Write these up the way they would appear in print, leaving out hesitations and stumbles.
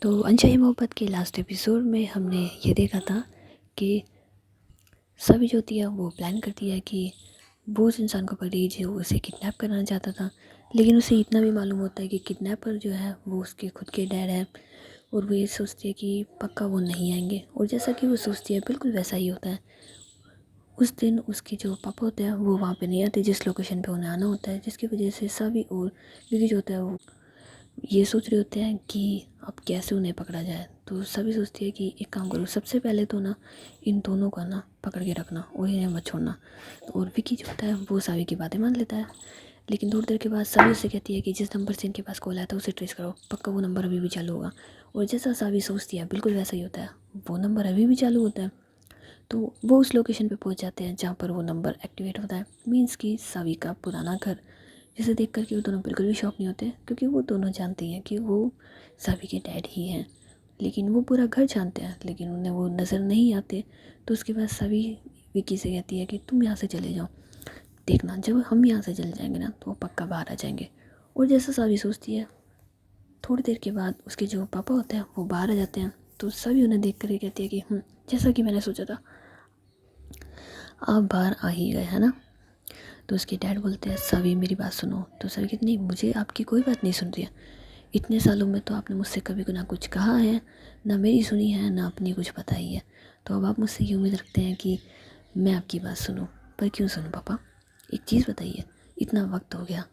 तो अनचाही मोहब्बत के लास्ट एपिसोड में हमने ये देखा था कि सभी जो होती है वो प्लान करती है कि वो उस इंसान को पकड़ेगी जो उसे किडनैप करना चाहता था। लेकिन उसे इतना भी मालूम होता है कि किडनैपर जो है वो उसके खुद के डैड है, और वो ये सोचती है कि पक्का वो नहीं आएंगे। और जैसा कि वो सोचती है बिल्कुल वैसा ही होता है। उस दिन उसके जो पापा होते हैं वो वहाँ पे नहीं आते जिस लोकेशन पे उन्हें आना होता है, जिसकी वजह से सभी और विकी जो होता है वो ये सोच रहे होते हैं कि अब कैसे उन्हें पकड़ा जाए। तो सभी सोचती है कि एक काम करो, सबसे पहले तो ना इन दोनों का ना पकड़ के रखना और इन्हें मत छोड़ना। और विकी जो होता है वो सावी की बातें मान लेता है। लेकिन थोड़ी देर के बाद सावी उससे कहती है कि जिस नंबर से इनके पास कॉल आया था उसे ट्रेस करो, पक्का वो नंबर अभी भी चालू होगा। और जैसा सावी सोचती है बिल्कुल वैसा ही होता है, वो नंबर अभी भी चालू होता है। तो वो उस लोकेशन पे पहुंच जाते हैं जहाँ पर वो नंबर एक्टिवेट होता है, मीन्स कि सावी का पुराना घर। जिसे देख कर के वो दोनों बिल्कुल भी शॉक नहीं होते, क्योंकि वो दोनों जानते हैं कि वो सावी के डैड ही हैं। लेकिन वो पूरा घर जानते हैं, लेकिन उन्हें वो नज़र नहीं आते। तो उसके बाद सावी विकी से कहती है कि तुम यहाँ से चले जाओ, देखना जब हम यहाँ से चले जाएंगे ना तो वो पक्का बाहर आ जाएंगे। और जैसा सावी सोचती है, थोड़ी देर के बाद उसके जो पापा होते हैं वो बाहर आ जाते हैं। तो सभी उन्हें देख कर कहती है कि जैसा कि मैंने सोचा था, आप बाहर आ ही गए है ना। तो उसके डैड बोलते हैं सभी मेरी बात सुनो। तो सभी कहते नहीं, मुझे आपकी कोई बात नहीं सुन रही है। इतने सालों में तो आपने मुझसे कभी ना कुछ कहा है, ना मेरी सुनी है, ना अपनी कुछ बताई है। तो अब आप मुझसे ये उम्मीद रखते हैं कि मैं आपकी बात सुनूं। पर क्यों सुनूं पापा? एक चीज़ बताइए, इतना वक्त हो गया,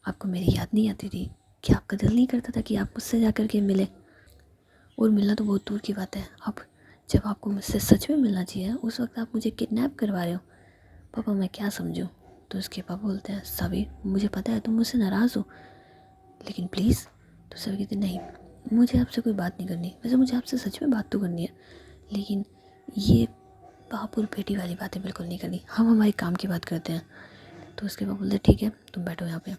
आपको मेरी याद नहीं आती थी? क्या आपका दिल नहीं करता था कि आप मुझसे जा कर के मिले? और मिलना तो बहुत दूर की बात है, अब जब आपको मुझसे सच में मिलना चाहिए उस वक्त आप मुझे किडनैप करवा रहे हो। पापा मैं क्या समझूं? तो उसके पापा बोलते हैं सभी मुझे पता है तुम मुझसे नाराज़ हो, लेकिन प्लीज़। तो सभी कहते नहीं, मुझे आपसे कोई बात नहीं करनी। वैसे मुझे आपसे सच में बात तो करनी है, लेकिन ये बाप और बेटी वाली बातें बिल्कुल नहीं करनी, हम हमारे काम की बात करते हैं। तो उसके पापा बोलते ठीक है तुम बैठो यहाँ पे।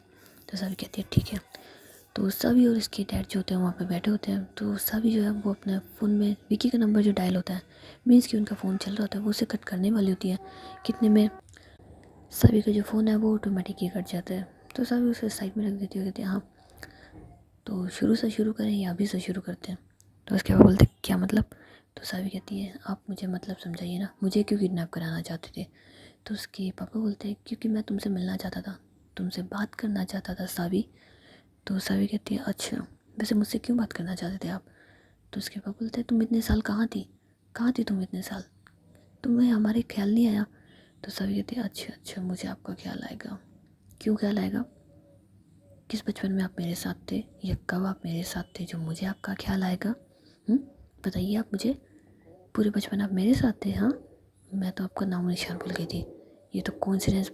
तो सभी कहती है ठीक है। तो सभी और इसके डैड जो होते हैं वहाँ पे बैठे होते हैं। तो सभी जो है वो अपने फ़ोन में विकी का नंबर जो डायल होता है, मीन्स कि उनका फ़ोन चल रहा होता है, वो उसे कट करने वाली होती है। कितने में सभी का जो फ़ोन है वो ऑटोमेटिक ही कट जाता है। तो सभी उसे साइड में रख देती है, कहते हैं हाँ तो शुरू से शुरू करें या अभी से शुरू करते हैं? तो उसके बाद बोलते क्या मतलब? तो सावी कहती है आप मुझे मतलब समझाइए ना, मुझे क्यों किडनैप कराना चाहते थे? तो उसके पापा बोलते हैं क्योंकि मैं तुमसे मिलना चाहता था, तुमसे बात करना चाहता था सावी। तो सावी कहती है अच्छा, वैसे मुझसे क्यों बात करना चाहते थे आप? तो उसके पापा बोलते हैं तुम इतने साल कहाँ थी, कहाँ थी तुम इतने साल, तुम्हें हमारे ख्याल नहीं आया? तो सावी कहती है अच्छा अच्छा मुझे आपका ख्याल आएगा। क्यों ख्याल आएगा? किस बचपन में आप मेरे साथ थे, या कब आप मेरे साथ थे जो मुझे आपका ख्याल आएगा? बताइए आप मुझे। पूरे बचपन आप मेरे साथ थे? हाँ, मैं तो आपका नामो निशान भूल गई थी। ये तो कोइंसिडेंस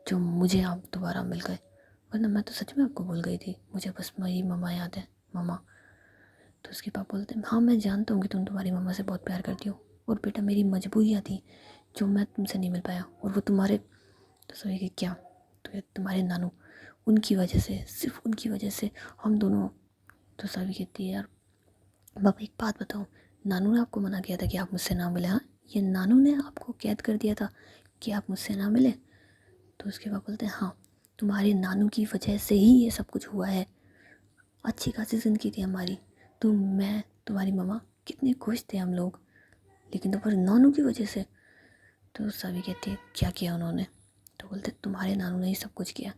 जो मुझे आप दोबारा मिल गए, वरना मैं तो सच में आपको भूल गई थी। मुझे बस मेरी मम्मा याद है, मम्मा। तो उसके पापा बोलते हैं हाँ मैं जानता हूँ कि तुम तुम्हारी मम्मा से बहुत प्यार करती हो, और बेटा मेरी मजबूरियाँ थी जो मैं तुमसे नहीं मिल पाया, और वो तुम्हारे। तो सभी कि क्या? तो ये तुम्हारे नानू, उनकी वजह से, सिर्फ उनकी वजह से हम दोनों। तो सभी कहती है यार पापा एक बात बताओ, नानू ने आपको मना किया था कि आप मुझसे ना मिले? हाँ, ये नानू ने आपको कैद कर दिया था कि आप मुझसे ना मिले? तो उसके पापा बोलते हैं हाँ, तुम्हारे नानू की वजह से ही ये सब कुछ हुआ है। अच्छी खासी ज़िंदगी थी हमारी, तुम, मैं, तुम्हारी मम्मा, कितने खुश थे हम लोग, लेकिन तो पर नानू की वजह से। तो सभी कहती है क्या किया उन्होंने? तो बोलते तुम्हारे नानू ने ही सब कुछ किया।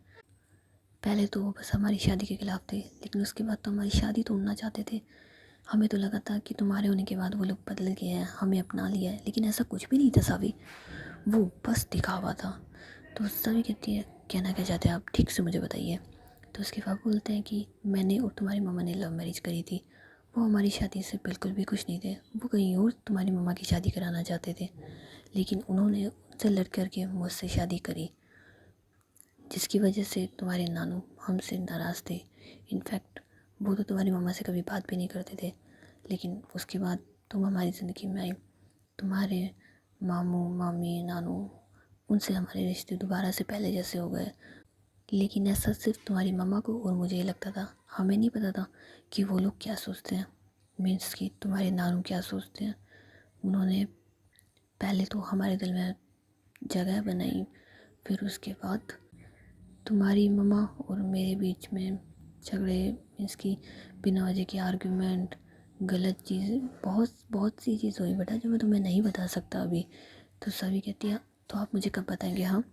पहले तो वो बस हमारी शादी के खिलाफ थे, लेकिन उसके बाद तो हमारी शादी तोड़ना चाहते थे। हमें तो लगा था कि तुम्हारे होने के बाद वो लोग बदल गए हैं, हमें अपना लिया है, लेकिन ऐसा कुछ भी नहीं था सावी, वो बस दिखावा था। तो सावी कहती है कहना क्या चाहते हैं आप, ठीक से मुझे बताइए। तो उसके पापा बोलते हैं कि मैंने और तुम्हारी मम्मा ने लव मैरिज करी थी, वो हमारी शादी से बिल्कुल भी खुश नहीं थे, वो कहीं और तुम्हारी मम्मा की शादी कराना चाहते थे, लेकिन उन्होंने उनसे लड़ करके मुझसे शादी करी, जिसकी वजह से तुम्हारे नानू हमसे नाराज़ थे। इनफैक्ट वो तो तुम्हारी मम्मा से कभी बात भी नहीं करते थे, लेकिन उसके बाद तुम हमारी ज़िंदगी में आई, तुम्हारे मामू मामी नानू, उनसे हमारे रिश्ते दोबारा से पहले जैसे हो गए। लेकिन ऐसा सिर्फ तुम्हारी मम्मा को और मुझे ही लगता था, हमें नहीं पता था कि वो लोग क्या सोचते हैं, मीन्स कि तुम्हारे नानू क्या सोचते हैं। उन्होंने पहले तो हमारे दिल में जगह बनाई, फिर उसके बाद तुम्हारी मम्मा और मेरे बीच में झगड़े मीन्स कि बिना वजह की आर्ग्यूमेंट, गलत चीज़ें, बहुत बहुत सी चीज़ हुई बेटा जो मैं तुम्हें नहीं बता सकता अभी। तो सभी कहती है तो आप मुझे कब बताएंगे? हाँ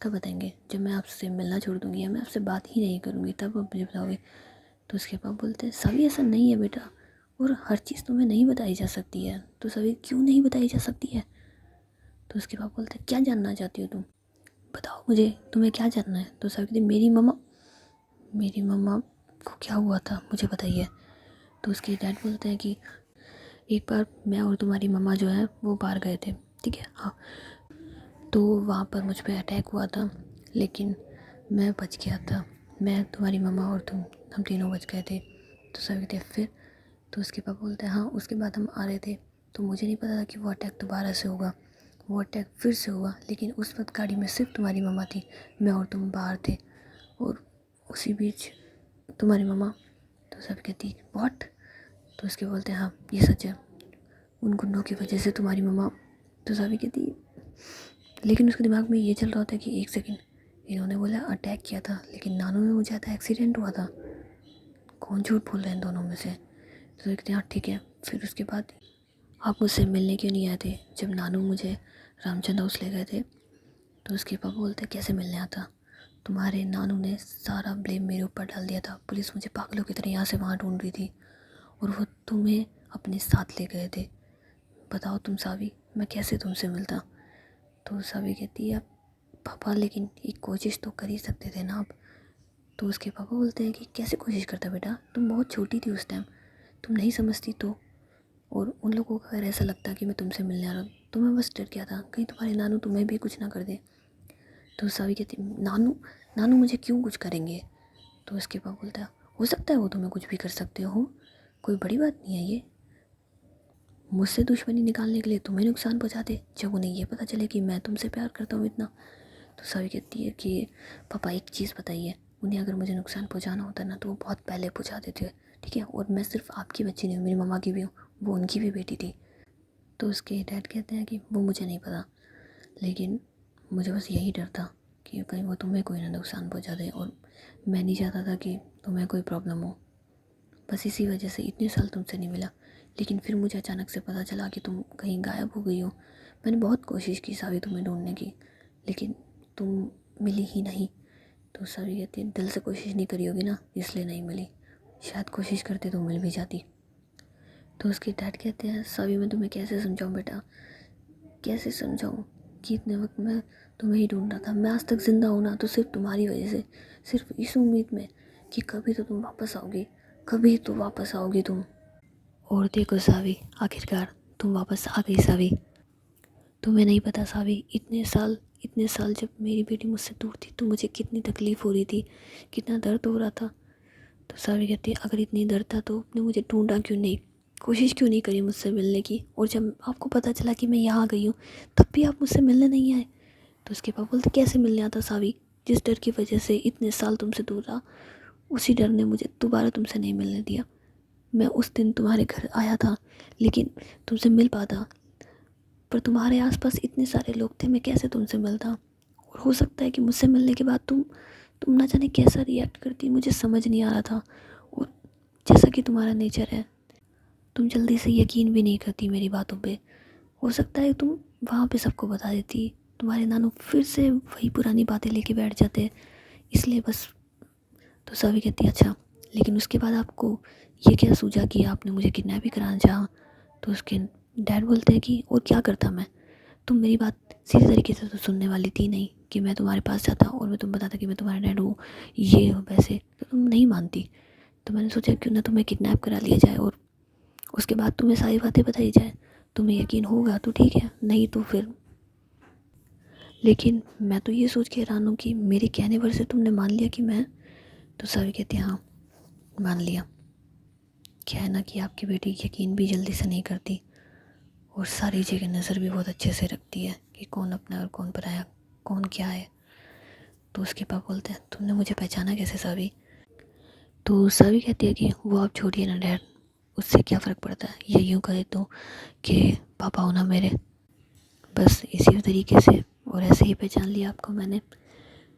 कब बताएंगे? जब मैं आपसे मिलना छोड़ दूँगी या मैं आपसे बात ही नहीं करूँगी तब आप मुझे बताओगे। तो उसके पापा बोलते हैं सभी ऐसा नहीं है बेटा, और हर चीज़ तुम्हें नहीं बताई जा सकती है। तो सभी क्यों नहीं बताई जा सकती है? तो उसके पापा बोलते हैं क्या जानना चाहती हो तुम, बताओ मुझे तुम्हें क्या जानना है। तो सभी कहती मेरी मम्मा को क्या हुआ था मुझे बताइए। तो उसके डैड बोलते हैं कि एक बार मैं और तुम्हारी मम्मा जो है वो बाहर गए थे, ठीक है, हाँ, तो वहाँ पर मुझ पर अटैक हुआ था, लेकिन मैं बच गया था। मैं, तुम्हारी मम्मा और तुम, हम तीनों बच गए थे। तो सभी कहते फिर? तो उसके पापा बोलते हैं हाँ उसके बाद हम आ रहे थे तो मुझे नहीं पता था कि वो अटैक दोबारा से होगा। वो अटैक फिर से हुआ, लेकिन उस वक्त गाड़ी में सिर्फ तुम्हारी मम्मा थी, मैं और तुम बाहर थे, और उसी बीच तुम्हारी मम्मा। तो सब कहती व्हाट? तो उसके बोलते हैं हाँ ये सच है, उन गुंडों की वजह से तुम्हारी मम्मा। तो सभी कहती लेकिन उसके दिमाग में ये चल रहा था कि एक सेकंड, इन्होंने बोला अटैक किया था, लेकिन नानू में मुझे आता एक्सीडेंट हुआ था, कौन झूठ बोल रहे हैं दोनों में से। तो देखते हैं हाँ ठीक है। फिर उसके बाद आप मुझसे मिलने क्यों नहीं आए थे जब नानू मुझे रामचंद्र हाउस ले गए थे? तो उसके पापा बोलते कैसे मिलने आता, तुम्हारे नानू ने सारा ब्लेम मेरे ऊपर डाल दिया था, पुलिस मुझे पागलों की तरह यहाँ से वहाँ ढूंढ रही थी, और वो तुम्हें अपने साथ ले गए थे। बताओ तुम सावी, मैं कैसे तुमसे मिलता? तो सावी कहती है पापा लेकिन एक कोशिश तो कर ही सकते थे ना आप। तो उसके पापा बोलते हैं कि कैसे कोशिश करता बेटा, तुम बहुत छोटी थी उस टाइम, तुम नहीं समझती तो। और उन लोगों को अगर ऐसा लगता कि मैं तुमसे मिलने आ रहा हूँ तो मैं बस डर गया था कहीं तुम्हारे नानू तुम्हें भी कुछ ना कर दे। तो सावी कहती नानू, नानू मुझे क्यों कुछ करेंगे? तो उसके पापा बोलता है हो सकता है वो तुम्हें कुछ भी कर सकते हो, कोई बड़ी बात नहीं है ये, मुझसे दुश्मनी निकालने के लिए तुम्हें नुकसान पहुँचा दे जब उन्हें ये पता चले कि मैं तुमसे प्यार करता हूँ इतना। तो सावी कहती है कि पापा एक चीज़ बताइए, उन्हें अगर मुझे नुकसान पहुँचाना होता ना तो वो बहुत पहले पहुँचा देते, ठीक है, और मैं सिर्फ आपकी बच्ची नहीं हूँ, मेरी मम्मा की भी हूँ, वो उनकी भी बेटी थी। तो उसके डैड कहते हैं कि वो मुझे नहीं पता, लेकिन मुझे बस यही डर था कि कहीं वो तुम्हें कोई ना नुकसान पहुँचा दे, और मैं नहीं चाहता था कि तुम्हें कोई प्रॉब्लम हो, बस इसी वजह से इतने साल तुमसे नहीं मिला। लेकिन फिर मुझे अचानक से पता चला कि तुम कहीं गायब हो गई हो। मैंने बहुत कोशिश की सावी तुम्हें ढूंढने की, लेकिन तुम मिली ही नहीं। तो सावी कहती है दिल से कोशिश नहीं करी होगी ना इसलिए नहीं मिली, शायद कोशिश करते तो मिल भी जाती। तो उसके डैड कहते हैं सावी मैं तुम्हें कैसे समझाऊँ बेटा, कैसे समझाऊँ कि इतने वक्त मैं तुम्हें ही ढूंढ रहा था, मैं आज तक ज़िंदा हूँ ना तो सिर्फ तुम्हारी वजह से, सिर्फ इस उम्मीद में कि कभी तो तुम वापस आओगी, कभी तो वापस आओगी तुम। और देखो सावी, आखिरकार तुम वापस आ गई सावी। तुम्हें नहीं पता सावी, इतने साल जब मेरी बेटी मुझसे दूर थी तो मुझे कितनी तकलीफ़ हो रही थी, कितना दर्द हो रहा था। तो सावी कहती है अगर इतनी दर्द था तो आपने मुझे ढूंढा क्यों नहीं, कोशिश क्यों नहीं करी मुझसे मिलने की, और जब आपको पता चला कि मैं यहाँ आ गई हूँ तब भी आप मुझसे मिलने नहीं आए। तो उसके पापा बोलते कैसे मिलने आता सावी, जिस डर की वजह से इतने साल तुमसे दूर रहा उसी डर ने मुझे दोबारा तुमसे नहीं मिलने दिया। मैं उस दिन तुम्हारे घर आया था लेकिन तुमसे मिल पाता, पर तुम्हारे आसपास इतने सारे लोग थे, मैं कैसे तुमसे मिलता। और हो सकता है कि मुझसे मिलने के बाद तुम ना जाने कैसा रिएक्ट करती, मुझे समझ नहीं आ रहा था। और जैसा कि तुम्हारा नेचर है, तुम जल्दी से यकीन भी नहीं करती मेरी बातों पे। हो सकता है तुम वहाँ पे सबको बता देती, तुम्हारे नानू फिर से वही पुरानी बातें लेके बैठ जाते, इसलिए बस। तो सभी कहती है अच्छा, लेकिन उसके बाद आपको ये क्या सूझा कि आपने मुझे किडनैप भी कराना चाहा? तो उसके डैड बोलते हैं कि और क्या करता मैं, तुम मेरी बात सीधे तरीके से तो सुनने वाली थी नहीं, कि मैं तुम्हारे पास जाता और मैं तुम बताता कि मैं तुम्हारा डैड हूँ, ये हो वैसे, तो तुम नहीं मानती। तो मैंने सोचा क्यों ना तुम्हें किडनैप करा लिया जाए और उसके बाद तुम्हें सारी बातें बताई जाए, तुम्हें यकीन होगा तो ठीक है, नहीं तो फिर। लेकिन मैं तो ये सोच के हैरान हूँ कि मेरे कहने पर से तुमने मान लिया कि मैं। तो सावी कहती है हाँ मान लिया, क्या है ना कि आपकी बेटी यकीन भी जल्दी से नहीं करती, और सारी जगह नज़र भी बहुत अच्छे से रखती है कि कौन अपना और कौन पराया, कौन क्या है। तो उसके पापा बोलते हैं तुमने मुझे पहचाना कैसे सावी? तो सावी कहती है कि वो आप छोड़िए ना डैड, उससे क्या फ़र्क पड़ता है, ये यूँ कहे तो कि पापा हो ना मेरे, बस इसी तरीके से, और ऐसे ही पहचान लिया आपको मैंने।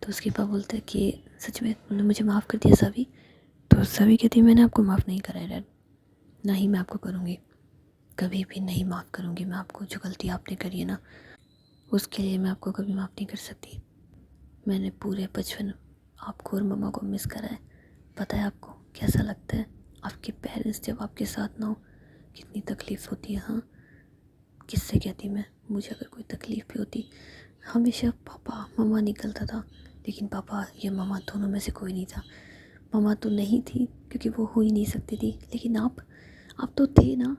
तो उसके पापा बोलते हैं कि सच में तुमने मुझे माफ़ कर दिया सावी? तो सभी कहती है मैंने आपको माफ़ नहीं करा है डैड, ना ही मैं आपको करूँगी, कभी भी नहीं माफ़ करूँगी मैं आपको। जो गलती आपने करी है ना, उसके लिए मैं आपको कभी माफ़ नहीं कर सकती। मैंने पूरे बचपन आपको और मम्मा को मिस करा है। पता है आपको कैसा लगता है आपके पेरेंट्स जब आपके साथ ना हो, कितनी तकलीफ़ होती है। हाँ, किससे कहती मैं, मुझे अगर कोई तकलीफ़ भी होती हमेशा पापा मम्मा निकलता था, लेकिन पापा या मम्मा दोनों में से कोई नहीं था। मम्मा तो नहीं थी क्योंकि वो हो ही नहीं सकती थी, लेकिन आप तो थे ना।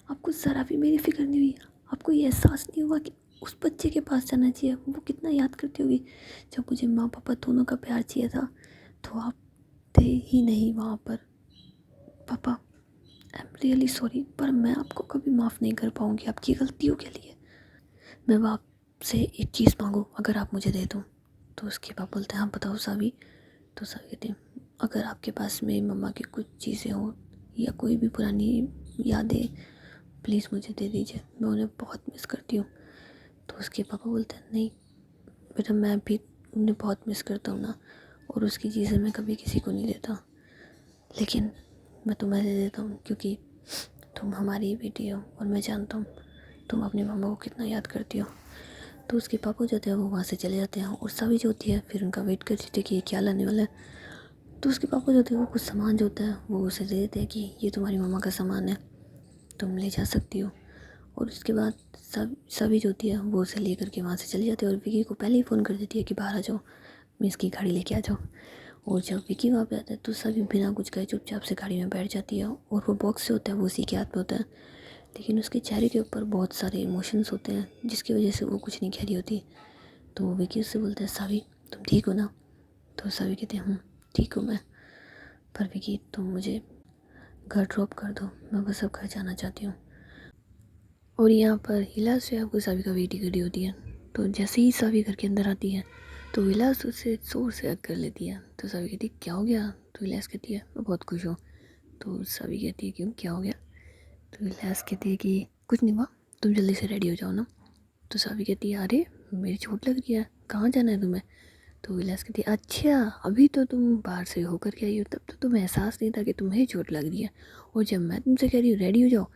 आपको ज़रा भी मेरी फ़िक्र नहीं हुई, आपको ये एहसास नहीं हुआ कि उस बच्चे के पास जाना चाहिए। वो कितना याद करती होगी जब मुझे माँ पापा दोनों का प्यार चाहिए था, तो आप थे ही नहीं वहाँ पर। पापा आई एम रियली सॉरी, पर मैं आपको कभी माफ़ नहीं कर पाऊँगी आपकी गलतियों के लिए। मैं वो आपसे एक चीज़ मांगूँ अगर आप मुझे दे दो। तो उसके पापा बोलते हैं हाँ बताओ सावी। तो सावी कहते हैं अगर आपके पास में मम्मा की कुछ चीज़ें हों या कोई भी पुरानी यादें, प्लीज़ मुझे दे दीजिए, मैं उन्हें बहुत मिस करती हूँ। तो उसके पापा बोलते हैं नहीं बेटा, मैं भी उन्हें बहुत मिस करता हूँ ना, और उसकी चीज़ें मैं कभी किसी को नहीं देता, लेकिन मैं तुम्हें दे देता हूँ क्योंकि तुम हमारी बेटी हो और मैं जानता हूँ तुम अपनी मम्मा को कितना याद करती हो। तो उसके पापा जो थे वो वहाँ से चले जाते हैं और सभी जो होती है फिर उनका वेट करती थी कि ये क्या लाने वाला है। तो उसके पापा जो थे वो कुछ सामान जो होता है वो उसे दे देते हैं कि ये तुम्हारी मम्मा का सामान है, तुम ले जा सकती हो। और उसके बाद सभी जो होती है वो उसे ले करके वहाँ से चली जाती है और विकी को पहले ही फ़ोन कर देती है कि बाहर आ जाओ, मिस की गाड़ी लेके आ जाओ। और जब विकी वहाँ पे आता है तो सभी बिना कुछ कहे चुपचाप से गाड़ी में बैठ जाती है और वो बॉक्स जो होता है वो उसी के हाथ में होता है, लेकिन उसके चेहरे के ऊपर बहुत सारे इमोशंस होते हैं जिसकी वजह से वो कुछ नहीं कह रही होती। तो वो विकी उससे बोलता है सावी तुम ठीक हो ना। तो सावी कहते हैं ठीक हूँ मैं, पर विकी तुम मुझे घर ड्रॉप कर दो, मैं बस अब घर जाना चाहती हूँ। और यहाँ पर हिलास जो है वो सावी का वेट ही खड़ी होती है। तो जैसे ही सावी घर के अंदर आती है तो हिलास उससे ज़ोर से हग कर लेती है। तो सावी कहती है क्या हो गया। तो हिलास कहती है मैं बहुत खुश हूँ। तो सावी कहती है क्यों क्या हो गया। तो हिलास कहती है कि कुछ नहीं हुआ, तुम जल्दी से रेडी हो जाओ ना। तो सावी कहती है अरे मेरी चोट लग रही है, कहाँ जाना है तुम्हें। तो विलास कहती है अच्छा अभी तो तुम बाहर से होकर के आई हो, तब तो तुम्हें एहसास नहीं था कि तुम्हें चोट लग रही है, और जब मैं तुमसे कह रही हूँ रेडी हो जाओ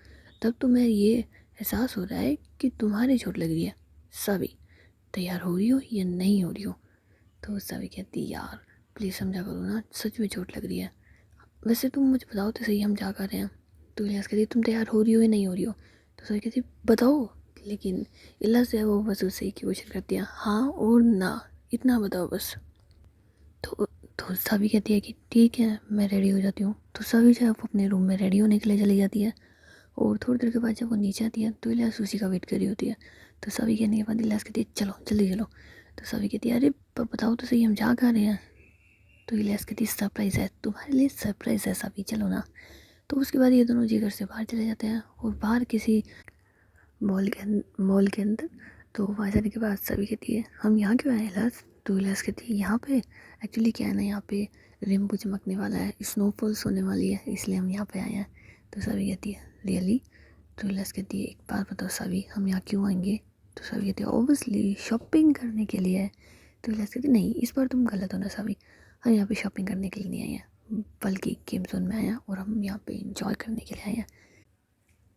तब तुम्हें ये एहसास हो रहा है कि तुम्हारी चोट लग रही है। सावी तैयार हो रही हो या नहीं हो रही हो। तो सावी कहती यार प्लीज़ समझा करो ना, सच में चोट लग रही है, वैसे तुम मुझे बताओ तो सही हम जा कर रहे हैं। तो इलियास कहती तुम तैयार हो रही हो या नहीं हो रही हो। तो सावी कहती बताओ, लेकिन इलियास जो है वो बस उससे ही क्वेश्चन करती है हाँ और ना, इतना बताओ बस। तो सभी कहती है कि ठीक है मैं रेडी हो जाती हूँ। तो सभी जो है वो अपने रूम में रेडी होने के लिए चली जाती है और थोड़ी देर के बाद जब वो नीचे आती है तो इलियास उसी का वेट कर रही होती है। तो सभी कहने के बाद इलियास कहती है चलो जल्दी चलो। तो सभी कहती है अरे पर बताओ तो सही हम जा कहाँ रहे हैं। तो इलियास कहती है सरप्राइज़ है तुम्हारे लिए, सरप्राइज़ है सभी चलो ना। तो उसके बाद ये दोनों जी घर से बाहर चले जाते हैं और बाहर किसी मॉल के अंदर। तो वहाँ जाने के बाद सभी कहती है हम यहाँ क्यों आए इलाज। तो इलाज कहती है यहाँ पे एक्चुअली क्या है ना, यहाँ पे रेनबो चमकने वाला है, स्नोफॉल्स होने वाली है, इसलिए हम यहाँ पे आए हैं। तो सभी कहती है रियली। तो इलाज कहती है एक बात बताओ सभी हम यहाँ क्यों आएंगे। तो सभी कहती है ऑब्वियसली शॉपिंग करने के लिए है। तो इलाज कहती है नहीं इस बार तुम गलत हो ना सभी, हम यहाँ पे शॉपिंग करने के लिए नहीं आए हैं, बल्कि गेम जोन में आए हैं और हम यहाँ पे इंजॉय करने के लिए आए हैं।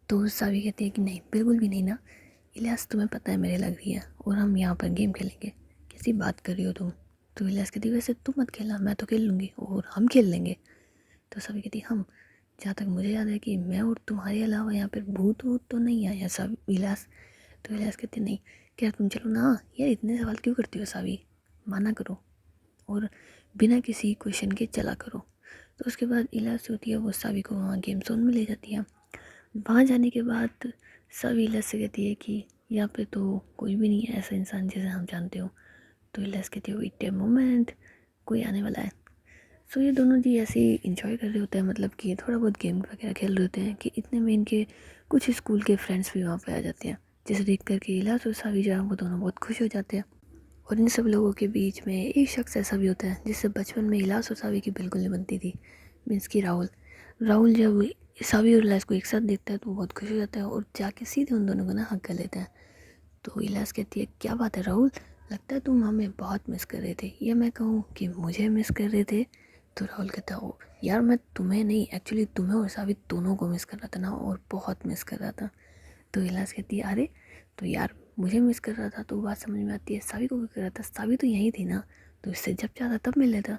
तो सावी कहती है कि नहीं बिल्कुल भी नहीं ना, इलियास तुम्हें पता है मेरे लग रही है और हम यहाँ पर गेम खेलेंगे, कैसी बात कर रही हो तुम। तो इलियास कहती है वैसे तुम मत खेलना, मैं तो खेल लूँगी और हम खेल लेंगे। तो सभी कहती हम, जहाँ तक मुझे याद है कि मैं और तुम्हारे अलावा यहाँ पर भूत वूत तो नहीं आया सब इलियास। तो इलियास कहती नहीं क्या तुम चलो ना, यार इतने सवाल क्यों करती हो सावी, माना करो और बिना किसी क्वेश्चन के चला करो। तो उसके बाद इलियास होती है वो सावी को वहाँ गेम जोन में ले जाती है। वहाँ जाने के बाद सब इलियास से कहती है कि यहाँ पे तो कोई भी नहीं है ऐसा इंसान जैसे हम जानते हो। तो इलियास कहती है वेट ए मोमेंट, कोई आने वाला है। सो ये दोनों जी ऐसे ही इंजॉय कर रहे होते हैं, मतलब कि थोड़ा बहुत गेम वगैरह खेल रहे होते हैं कि इतने में इनके कुछ स्कूल के फ्रेंड्स भी वहाँ पे आ जाते हैं, जिसे देख कर के इलियास और सावी जो है वो दोनों बहुत खुश हो जाते हैं। और इन सब लोगों के बीच में एक शख्स ऐसा भी होता है जिससे बचपन में इलियास और सावी की बिल्कुल नहीं बनती थी, मीन्स कि राहुल। राहुल जब सावी और इलियास को एक साथ देखता है तो वो बहुत खुश हो जाता है और जाके सीधे उन दोनों को ना हक कर लेता है। तो इलियास कहती है क्या बात है राहुल, लगता है तुम हमें बहुत मिस कर रहे थे, या मैं कहूँ कि मुझे मिस कर रहे थे। तो राहुल कहता है ओ यार मैं तुम्हें नहीं, एक्चुअली तुम्हें और साबित दोनों को मिस कर रहा था ना, और बहुत मिस कर रहा था। तो इलाज कहती है अरे तो यार मुझे मिस कर रहा था तो बात समझ में आती है, सावी को भी कर रहा था, सावी तो यहीं थी ना, तो इससे जब चाहता तब मिल लेता।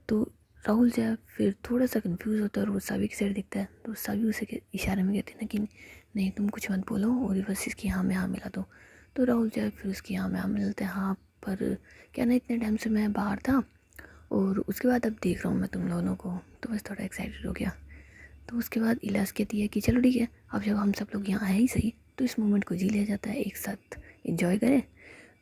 तो राहुल जो है फिर थोड़ा सा कंफ्यूज होता है और वो सावी की साइड दिखता है, तो सावी उसे इशारे में कहती है ना कि नहीं तुम कुछ मत बोलो और बस इसकी हाँ में हाँ मिला दो। तो राहुल जो है फिर उसकी हाँ में हाँ मिलते हैं। हाँ पर क्या ना इतने टाइम से मैं बाहर था और उसके बाद अब देख रहा हूँ मैं तुम दोनों को, तो बस थोड़ा एक्साइटेड हो गया। तो उसके बाद इलाज कहती है कि चलो ठीक है, अब जब हम सब लोग यहाँ आए ही सही तो इस मोमेंट को जी लिया जाता है, एक साथ एंजॉय करें।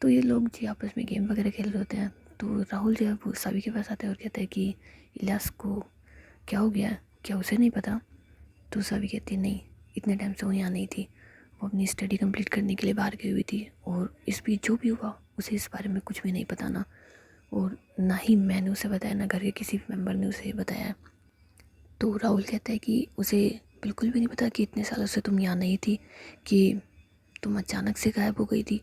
तो ये लोग जी आपस में गेम वगैरह खेल रहे होते हैं। तो राहुल जो है वो सावी के पास आता है और कहता है कि इलाज को क्या हो गया, क्या उसे नहीं पता। तो सावी कहती है नहीं, इतने टाइम से वो यहाँ नहीं थी, वो अपनी स्टडी कंप्लीट करने के लिए बाहर गई हुई थी, और इस बीच जो भी हुआ उसे इस बारे में कुछ भी नहीं पता ना, और ना ही मैंने उसे बताया ना घर के किसी भी मेम्बर ने उसे बताया। तो राहुल कहता है कि उसे बिल्कुल भी नहीं पता कि इतने सालों से तुम यहाँ नहीं थी, कि तुम अचानक से गायब हो गई थी।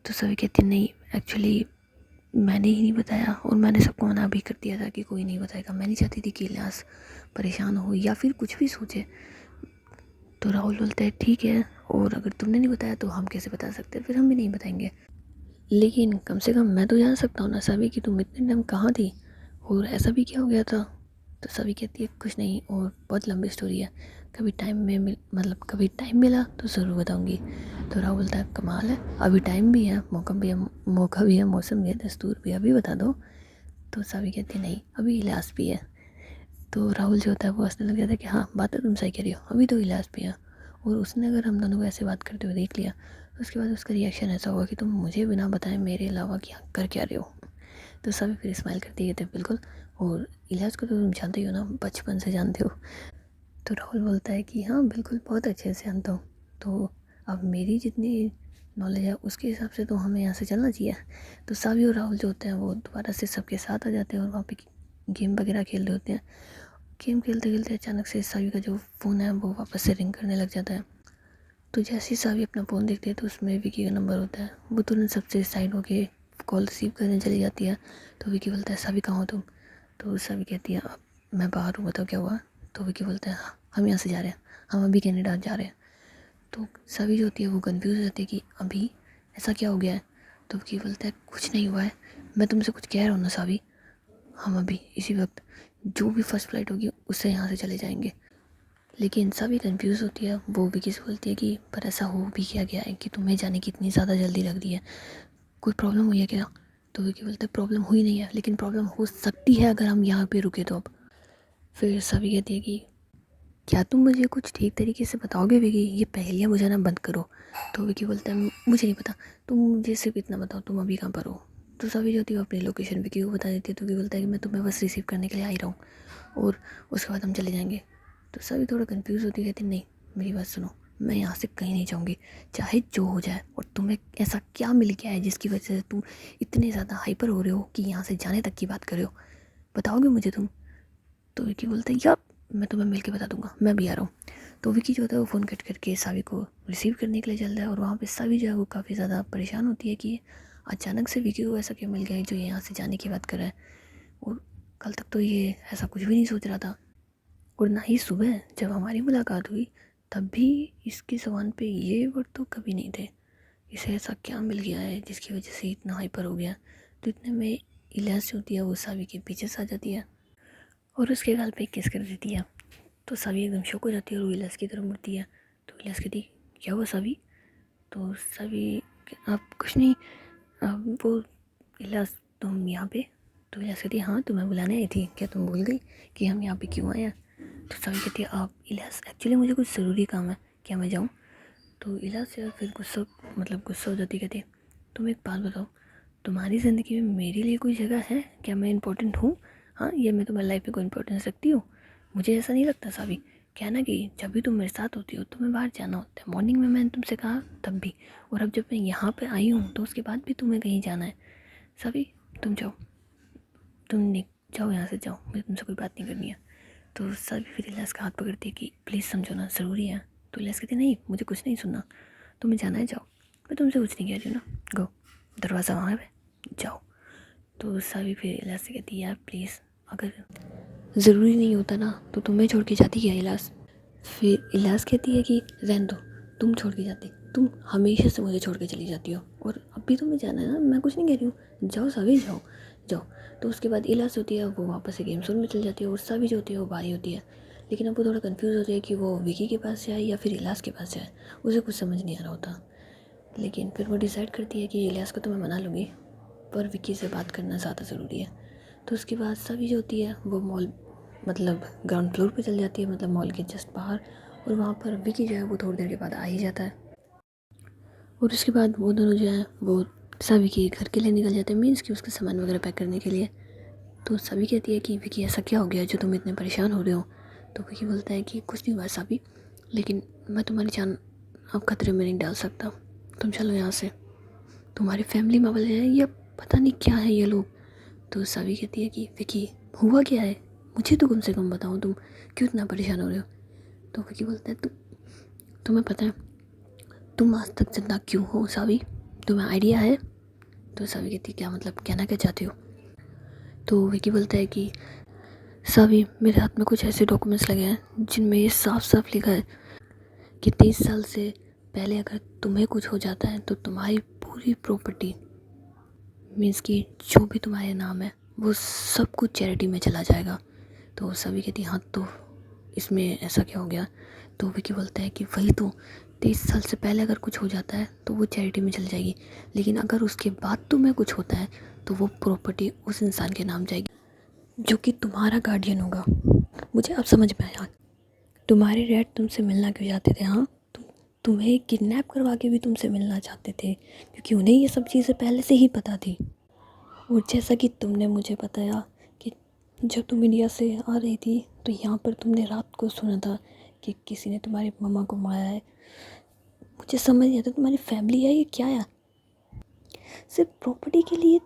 तो सभी कहती नहीं एक्चुअली मैंने ही नहीं बताया, और मैंने सबको मना भी कर दिया था कि कोई नहीं बताएगा, मैं नहीं चाहती थी कि इलियास परेशान हो या फिर कुछ भी सोचे। तो राहुल बोलता है ठीक है, और अगर तुमने नहीं बताया तो हम कैसे बता सकते, फिर हम भी नहीं बताएंगे, लेकिन कम से कम मैं तो जान सकता हूँ ना सभी कि तुम इतने टाइम कहाँ थी और ऐसा भी क्या हो गया था। तो सभी कहती है कुछ नहीं, और बहुत लंबी स्टोरी है, कभी टाइम में कभी टाइम मिला तो ज़रूर बताऊंगी। तो राहुल बोलता है कमाल है, अभी टाइम भी है, मौका भी है, मौसम भी है, दस्तूर भी है, अभी बता दो। तो सभी कहती है नहीं अभी इलाज भी है। तो राहुल जो होता है वो हंसने लग जाता है कि हाँ बात तो तुम सही कह रही हो, अभी तो इलाज भी है। और उसने अगर हम दोनों को ऐसे बात करते हुए देख लिया तो उसके बाद उसका रिएक्शन ऐसा होगा कि तुम मुझे बिना बताए मेरे अलावा क्या कर क्या रहे हो। तो सभी फिर स्माइल करते कहते हैं बिल्कुल, और इलाज को तो तुम जानते ही हो ना, बचपन से जानते हो। तो राहुल बोलता है कि हाँ बिल्कुल बहुत अच्छे से जानता हूँ, तो अब मेरी जितनी नॉलेज है उसके हिसाब से तो हमें यहाँ से चलना चाहिए। तो सावी और राहुल जो होते हैं वो दोबारा से सबके साथ आ जाते हैं और वहाँ पे गेम वगैरह खेल रहे होते हैं। गेम खेलते खेलते अचानक से सावी का जो फ़ोन है वो वापस से रिंग करने लग जाता है। तो जैसे ही सावी अपना फ़ोन देखती है तो उसमें विकी का नंबर होता है, वो तुरंत सबसे साइड होके कॉल रिसीव करने चली जाती है। तो विकी बोलता है सावी कहाँ हो तुम। तो सावी कहती है अब मैं बाहर हूँ, बताओ क्या हुआ। तो विकी बोलता है हाँ हम यहाँ से जा रहे हैं, हम अभी कनाडा जा रहे हैं। तो सावी जो होती है वो कंफ्यूज हो जाती है कि अभी ऐसा क्या हो गया है। तो विकी बोलता है कुछ नहीं हुआ है, मैं तुमसे कुछ कह रहा हूँ ना सावी, हम अभी इसी वक्त जो भी फर्स्ट फ्लाइट होगी उससे यहाँ से चले जाएंगे। लेकिन सभी कंफ्यूज होती है, वो विकी से बोलती है कि पर ऐसा हो भी क्या गया है कि तुम्हें जाने की इतनी ज़्यादा जल्दी लग रही है, कोई प्रॉब्लम हुई है क्या। तो विकी बोलता है प्रॉब्लम हुई नहीं है, लेकिन प्रॉब्लम हो सकती है अगर हम यहाँ पे रुके तो। अब फिर सभी कहती है कि क्या तुम मुझे कुछ ठीक तरीके से बताओगे विकी, ये पहेलियाँ बुझाना बंद करो। तो विकी बोलता है मुझे नहीं पता, तुम मुझे सिर्फ इतना बताओ तुम अभी कहाँ पर हो। तो सभी जो होती है वो अपनी लोकेशन विकी को बता देती है। तो विकी बोलता है कि मैं तुम्हें बस रिसीव करने के लिए आई रहा हूँ और उसके बाद हम चले जाएंगे। तो सभी थोड़ा कंफ्यूज होती है, कहती नहीं मेरी बात सुनो, मैं यहाँ से कहीं नहीं जाऊँगी चाहे जो हो जाए, और तुम्हें ऐसा क्या मिल गया है जिसकी वजह से तुम इतने ज़्यादा हाइपर हो रहे हो कि यहाँ से जाने तक की बात कर रहे हो, बताओगे मुझे तुम। तो विकी बोलता है यार मैं तुम्हें मिल के बता दूंगा, मैं भी आ रहा हूँ। तो विकी जो होता है वो फ़ोन कट करके सावी को रिसीव करने के लिए चलता है, और वहाँ पे सावी जो है वो काफ़ी ज़्यादा परेशान होती है कि अचानक से विकी को ऐसा क्यों मिल गया है जो यहाँ से जाने की बात कर रहा है, और कल तक तो ये ऐसा कुछ भी नहीं सोच रहा था, और ना ही सुबह जब हमारी मुलाकात हुई तब भी इसकी ज़ुबान पे ये वर्ड तो कभी नहीं थे। इसे ऐसा क्या मिल गया है जिसकी वजह से इतना हाइपर हो गया। तो इतने में इलियास जो होती है वो सावी के पीछे से आ जाती है और उसके गाल पे किस कर देती है। तो सावी एकदम शॉक हो जाती है और वो इलियास की तरफ मुड़ती है। तो इलियास कहती क्या हुआ सावी। तो सावी आप कुछ नहीं, वो इलियास तुम यहाँ पे। तो इलियास कहती हाँ तुम्हें बुलाने आई थी, क्या तुम भूल गई कि हम यहाँ पे क्यों आए हैं। तो सावी कहती है आप इलियास एक्चुअली मुझे कुछ ज़रूरी काम है, क्या मैं जाऊँ। तो इलियास यार फिर गुस्सा हो जाती, कहती है तुम एक बात बताओ, तुम्हारी ज़िंदगी में मेरे लिए कोई जगह है, क्या मैं इंपॉर्टेंट हूँ, हाँ या मैं तुम्हारी लाइफ में कोई इंपॉर्टेंस रखती हूँ। मुझे ऐसा नहीं लगता सावी, क्या ना कि जब भी तुम मेरे साथ होती हो तुम्हें बाहर जाना होता है, मॉर्निंग में मैंने तुमसे कहा तब भी, और अब जब मैं यहाँ पे आई हूँ तो उसके बाद भी तुम्हें कहीं जाना है। सावी तुम जाओ, जाओ यहाँ से जाओ, मुझे तुमसे कोई बात नहीं करनी है। तो सावी फिर इलियास का हाथ पकड़ती है कि प्लीज़ समझो ना, ज़रूरी है। तो इलियास कहती नहीं मुझे कुछ नहीं सुनना, तुम्हें जाना है जाओ, मैं तुमसे कुछ नहीं कह रही हूँ ना, गो दरवाज़ा वहाँ है जाओ। तो सावी फिर इलियास से कहती है यार प्लीज़, अगर ज़रूरी नहीं होता ना, तो तुम्हें छोड़ के जाती क्या इलाज? फिर इलाज कहती है कि रहने दो, तुम छोड़ के जाती, तुम हमेशा से मुझे छोड़ के चली जाती हो, और अभी तुम्हें जाना है ना, मैं कुछ नहीं कह रही हूँ, जाओ सावी जाओ जाओ। तो उसके बाद इलाज होती है, वो वापस से गेम जोन में चली जाती है, और सावी जो होती है वो बाहर होती है। लेकिन अब वो थोड़ा कंफ्यूज होती है कि वो विकी के पास जाए या फिर इलाज के पास जाए, उसे कुछ समझ नहीं आ रहा होता। लेकिन फिर वो डिसाइड करती है कि इलियास को तो मैं मना लूँगी, पर विकी से बात करना ज़्यादा ज़रूरी है। तो उसके बाद सभी जो होती है वो मॉल, मतलब ग्राउंड फ्लोर पे चल जाती है, मतलब मॉल के जस्ट बाहर। और वहाँ पर विकी जो है वो थोड़ी देर के बाद आ ही जाता है। और उसके बाद वो दोनों जो है वो सभी के घर के लिए निकल जाते हैं, मीन्स कि उसके सामान वगैरह पैक करने के लिए। तो सभी कहती है कि विकी ऐसा क्या हो गया जो तुम इतने परेशान हो रहे हो? तो विकी बोलता है कि कुछ नहीं हुआ सभी, लेकिन मैं तुम्हारी जान अब खतरे में नहीं डाल सकता, तुम चलो यहाँ से, तुम्हारी फैमिली में वाले हैं या पता नहीं क्या है ये लोग। तो सभी कहती है कि विकी हुआ क्या है, मुझे तो कम से कम बताओ, तुम क्यों इतना परेशान हो रहे हो? तो विकी बोलता है तुम्हें पता है तुम आज तक जिंदा क्यों हो सावी, तुम्हें आइडिया है? तो सावी कहती है क्या मतलब, कहना क्या चाहती हो? तो विकी बोलता है कि सावी मेरे हाथ में कुछ ऐसे डॉक्यूमेंट्स लगे हैं जिनमें ये साफ साफ लिखा है कि 30 साल से पहले अगर तुम्हें कुछ हो जाता है तो तुम्हारी पूरी प्रॉपर्टी, मीन्स कि जो भी तुम्हारे नाम है वो सब कुछ चैरिटी में चला जाएगा। तो सभी कहती हाँ, तो इसमें ऐसा क्या हो गया? तो विकी बोलता है कि वही तो, 23 साल से पहले अगर कुछ हो जाता है तो वो चैरिटी में चल जाएगी, लेकिन अगर उसके बाद तुम्हें कुछ होता है तो वो प्रॉपर्टी उस इंसान के नाम जाएगी जो कि तुम्हारा गार्डियन होगा। मुझे अब समझ में आया, तुम्हारे डैड तुमसे मिलना क्यों चाहते थे? हाँ, तुम्हें किडनैप करवा के भी तुमसे मिलना चाहते थे, क्योंकि उन्हें ये सब चीज़ें पहले से ही पता थी। और जैसा कि तुमने मुझे बताया कि जब तुम इंडिया से आ रही थी तो यहाँ पर तुमने रात को सुना था कि किसी ने तुम्हारी मम्मा को मारा है। मुझे समझ नहीं आता तुम्हारी फैमिली है ये क्या है? सिर्फ प्रॉपर्टी के लिए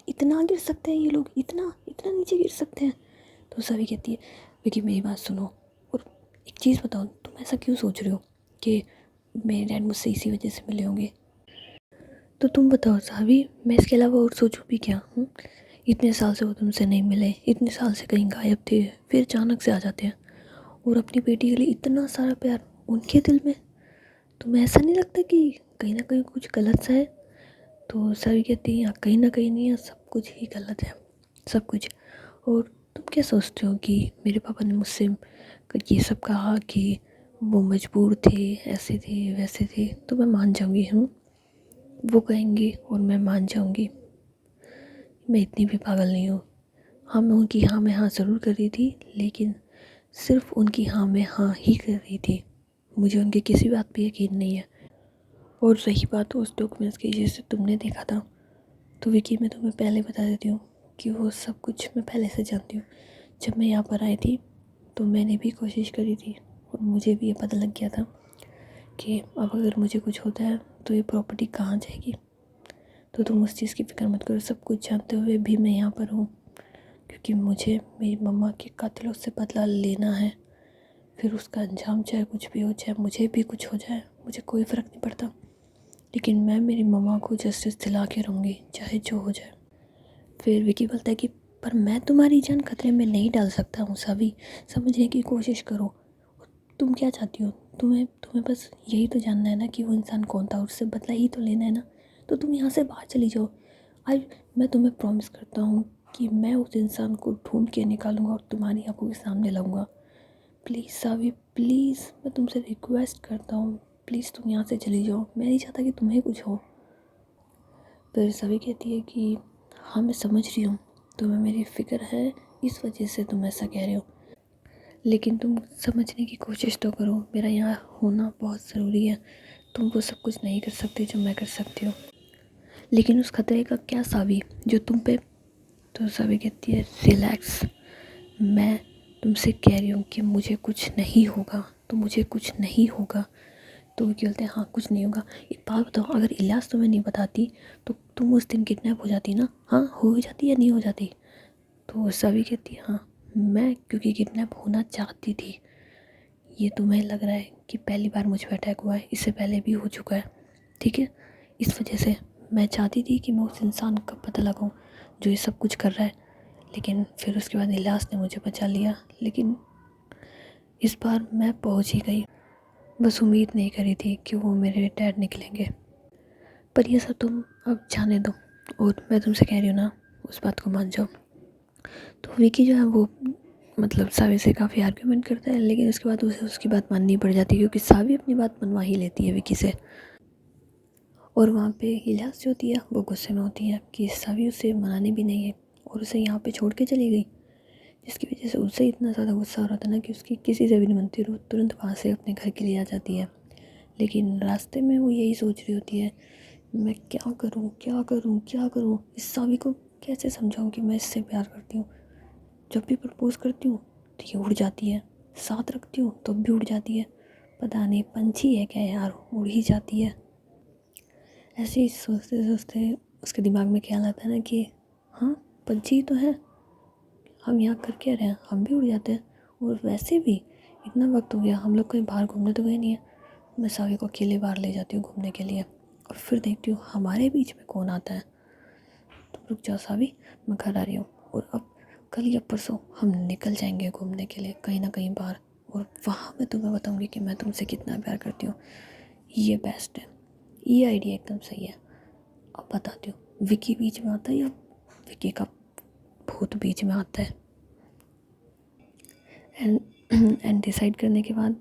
इतना गिर सकते हैं ये लोग, इतना इतना नीचे गिर सकते हैं? तो सभी कहती है विकी मेरी बात सुनो, और एक चीज़ बताओ, तुम ऐसा क्यों सोच रहे हो कि मेरे डैड मुझसे इसी वजह से मिले होंगे? तो तुम बताओ साहबी, मैं इसके अलावा और सोचूं भी क्या? इतने साल से वो तुमसे नहीं मिले, इतने साल से कहीं गायब थे, फिर अचानक से आ जाते हैं, और अपनी बेटी के लिए इतना सारा प्यार उनके दिल में। तुम्हें ऐसा नहीं लगता कि कहीं ना कहीं कुछ गलत सा है? तो सभी कहती हैं यहाँ कहीं ना कहीं नहीं है, सब कुछ ही गलत है, सब कुछ। और तुम क्या सोचते हो कि मेरे पापा ने मुझसे ये सब कहा कि वो मजबूर थे, ऐसे थे वैसे थे, तो मैं मान जाऊँगी? वो कहेंगी और मैं मान जाऊँगी? मैं इतनी भी पागल नहीं हूँ। हाँ, मैं उनकी हाँ में हाँ ज़रूर कर रही थी, लेकिन सिर्फ उनकी हाँ में हाँ ही कर रही थी, मुझे उनकी किसी बात पे यकीन नहीं है। और रही बात उस डॉक्यूमेंट्स की जिसे तुमने देखा था, तो विकी मैं तुम्हें पहले बता देती हूँ कि वो सब कुछ मैं पहले से जानती हूँ। जब मैं यहाँ पर आई थी तो मैंने भी कोशिश करी थी, और मुझे भी ये पता लग गया था कि अब अगर मुझे कुछ होता है तो ये प्रॉपर्टी कहाँ जाएगी। तो तुम उस चीज़ की फ़िक्र मत करो, सब कुछ जानते हुए भी मैं यहाँ पर हूँ, क्योंकि मुझे मेरी मम्मा के कातिलों से बदला लेना है। फिर उसका अंजाम चाहे कुछ भी हो, चाहे मुझे भी कुछ हो जाए, मुझे कोई फ़र्क नहीं पड़ता, लेकिन मैं मेरी मम्मा को जस्टिस दिला के रहूँगी, चाहे जो हो जाए। फिर विकी बोलता है कि पर मैं तुम्हारी जान खतरे में नहीं डाल सकता हूँ सभी, समझने की कोशिश करो। तुम क्या चाहती हो? तुम्हें तुम्हें बस यही तो जानना है ना कि वो इंसान कौन था, और उससे बदला ही तो लेना है ना। तो तुम यहाँ से बाहर चली जाओ। आज मैं तुम्हें प्रॉमिस करता हूँ कि मैं उस इंसान को ढूंढ के निकालूंगा और तुम्हारी आंखों के सामने लाऊंगा। प्लीज़ सावी, प्लीज़ मैं तुमसे रिक्वेस्ट करता हूँ, प्लीज़ तुम यहाँ से चली जाओ, मैं नहीं चाहता कि तुम्हें कुछ हो। फिर सभी कहती है कि हाँ मैं समझ रही हूँ, तुम्हें मेरी फ़िक्र है, इस वजह से तुम ऐसा कह रहे हो, लेकिन तुम समझने की कोशिश तो करो, मेरा यहाँ होना बहुत ज़रूरी है। तुम वो सब कुछ नहीं कर सकते जो मैं कर सकती हूँ। लेकिन उस खतरे का क्या सावी जो तुम पे? तो सावी कहती है रिलैक्स, मैं तुमसे कह रही हूँ कि मुझे कुछ नहीं होगा, तो मुझे कुछ नहीं होगा। तो वो बोलते हैं हाँ कुछ नहीं होगा। एक बात बताओ, अगर इलाज तुम्हें नहीं बताती तो तुम उस दिन किडनैप हो जाती ना? हाँ, हो जाती या नहीं हो जाती? तो सभी कहती है हाँ, मैं क्योंकि किडनैप होना चाहती थी। ये तुम्हें लग रहा है कि पहली बार मुझ पर अटैक हुआ है, इससे पहले भी हो चुका है, ठीक है? इस वजह से मैं चाहती थी कि मैं उस इंसान का पता लगाऊं जो ये सब कुछ कर रहा है, लेकिन फिर उसके बाद इलाज ने मुझे बचा लिया। लेकिन इस बार मैं पहुंच ही गई। बस उम्मीद नहीं करी थी कि वो मेरे डैड निकलेंगे, पर ये सब तुम अब जाने दो और मैं तुमसे कह रही हूँ ना, उस बात को मान जाओ। तो विकी जो है वो मतलब सावी से काफ़ी आर्ग्यूमेंट करता है, लेकिन उसके बाद उसे उसकी बात माननी पड़ जाती है क्योंकि सावी अपनी बात मनवा ही लेती है विकी से। और वहाँ पे इलियास जो होती है वो गुस्से में होती है कि सावी उसे मनाने भी नहीं है और उसे यहाँ पे छोड़ के चली गई, जिसकी वजह से उसे इतना ज़्यादा गुस्सा हो रहा था ना कि उसकी किसी से भी नहीं बनती, वो तुरंत वहाँ से अपने घर के लिए आ जाती है। लेकिन रास्ते में वो यही सोच रही होती है, मैं क्या करूँ क्या करूँ क्या करूँ, इस सावी को कैसे समझाऊँ कि मैं इससे प्यार करती हूँ। जब भी प्रपोज़ करती हूँ तो ये उड़ जाती है, साथ रखती हूँ तो भी उड़ जाती है। पता नहीं पंछी है क्या यार, उड़ ही जाती है। ऐसे ही सोचते सोचते उसके दिमाग में ख्याल आता है ना कि हाँ पंछी तो है, हम यहाँ कर क्या रहे हैं, हम भी उड़ जाते हैं। और वैसे भी इतना वक्त हो गया, हम लोग कहीं बाहर घूमने तो गए नहीं है। मैं सावी को अकेले बाहर ले जाती हूँ घूमने के लिए और फिर देखती हूँ हमारे बीच में कौन आता है। तुम रुक जाओ सावी, मैं घर आ रही हूँ और अब कल या परसों हम निकल जाएंगे घूमने के लिए कहीं ना कहीं बाहर, और वहाँ मैं तुम्हें बताऊँगी कि मैं तुमसे कितना प्यार करती हूँ। ये बेस्ट है, ये आइडिया एकदम सही है। अब बताती हूँ विकी बीच में आता है या विकी का भूत बीच में आता है। एंड डिसाइड करने के बाद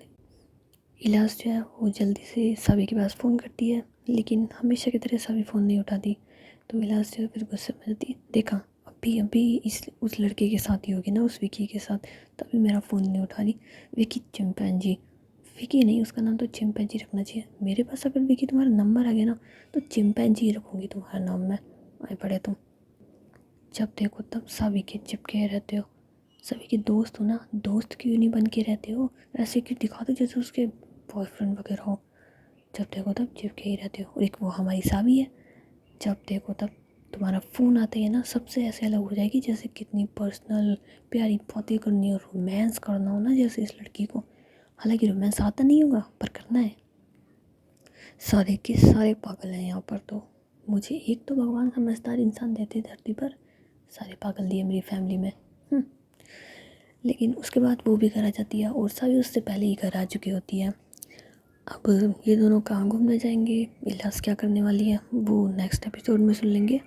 इलाज जो है वो जल्दी से सावी के पास फ़ोन करती है, लेकिन हमेशा की तरह सावी फ़ोन नहीं उठाती। तो इलाज जो है फिर गुस्से में जाती है, देखा अभी अभी इस उस लड़के के साथ ही होगी ना, उस विकी के साथ, तभी मेरा फ़ोन नहीं उठा रही। विकी चिंपैंजी, विकी नहीं उसका नाम तो चिंपैंजी रखना चाहिए। मेरे पास अगर विकी तुम्हारा नंबर आ गया ना तो चिंपैंजी रखूँगी तुम्हारा नाम मैं। आए पड़े तुम, जब देखो तब सावी के चिपके रहते हो। सभी के दोस्त हो ना, दोस्त क्यों नहीं बन के रहते हो, ऐसे क्यों दिखा दो जैसे उसके बॉयफ्रेंड वगैरह हो। जब देखो तब चिपके ही रहते हो। और एक वो हमारी सावी है, जब देखो तब तुम्हारा फ़ोन आते ही ना सबसे ऐसे अलग हो जाएगी जैसे कितनी पर्सनल प्यारी बातें करनी और रोमांस करना हो ना जैसे इस लड़की को। हालांकि रोमांस आता नहीं होगा पर करना है। सारे के सारे पागल हैं यहाँ पर। तो मुझे एक तो भगवान समझदार इंसान देते धरती पर, सारे पागल दिए मेरी फैमिली में। लेकिन उसके बाद वो भी घर आ जाती है और सभी उससे पहले ही घर आ चुकी होती है। अब ये दोनों कहाँ घूमने जाएंगे, इलाज क्या करने वाली है, वो नेक्स्ट एपिसोड में सुन लेंगे।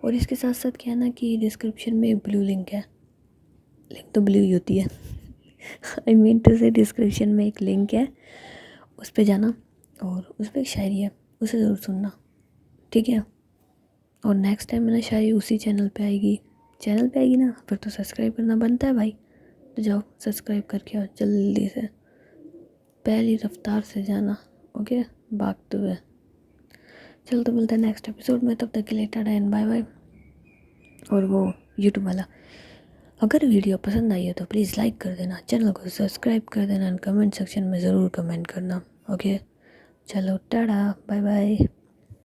और इसके साथ साथ क्या है ना कि डिस्क्रिप्शन में ब्लू लिंक है, लिंक तो ब्लू ही होती है आई मीन टू से डिस्क्रिप्शन में एक लिंक है, उस पर जाना और उस पर एक शायरी है, उसे ज़रूर सुनना, ठीक है। और नेक्स्ट टाइम ना शायरी उसी चैनल पे आएगी, चैनल पे आएगी ना, फिर तो सब्सक्राइब करना बनता है भाई। तो जाओ सब्सक्राइब करके आओ जल्दी से, पहली रफ्तार से जाना, ओके, भागते हुए। चल तो मिलता है नेक्स्ट एपिसोड में, तब तक के लिए टाटा एंड बाय बाय। और वो यूट्यूब वाला, अगर वीडियो पसंद आई है तो प्लीज़ लाइक कर देना, चैनल को सब्सक्राइब कर देना, कमेंट सेक्शन में ज़रूर कमेंट करना, ओके। चलो टाटा बाय बाय।